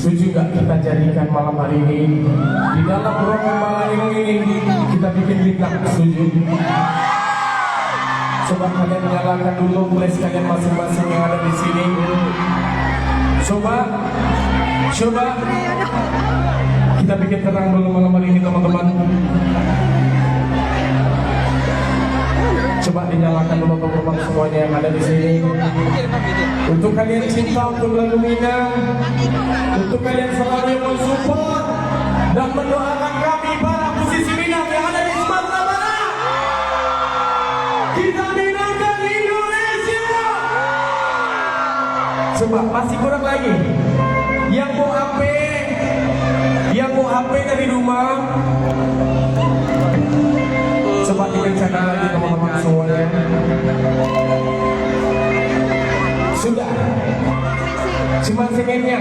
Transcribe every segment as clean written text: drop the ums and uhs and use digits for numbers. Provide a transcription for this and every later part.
Setuju gak kita jadikan malam hari ini di dalam ruangan malam ini kita bikin bintang? Setuju? Coba kalian nyalakan dulu flash kalian masing-masing yang ada di sini. Coba kita bikin terang dulu malam hari ini teman-teman. Coba dinyalakan dulu teman-teman semuanya yang ada di sini. Untuk kalian cinta untuk lagu Minang, untuk kalian selalu yang mensupport dan mendoakan kami para musisi Minang yang ada di Sumatera Barat. Kita minangkan Indonesia. Coba masih kurang lagi. Yang mau HP dari rumah, coba dikencangkan lagi teman-teman semuanya. Sudah? Cuma singennya?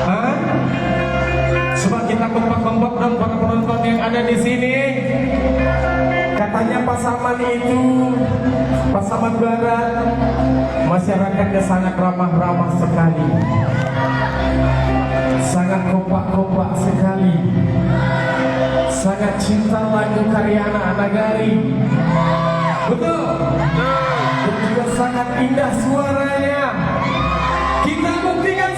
Hah? Coba kita kompak-kompak dong para penonton yang ada di sini. Katanya Pasaman itu, Pasaman Barat, masyarakatnya sangat ramah-ramah sekali, sangat kompak-kompak sekali, sangat cinta lagu karya anak nagari. Betul? Dan juga sangat indah suaranya. Kita buktikan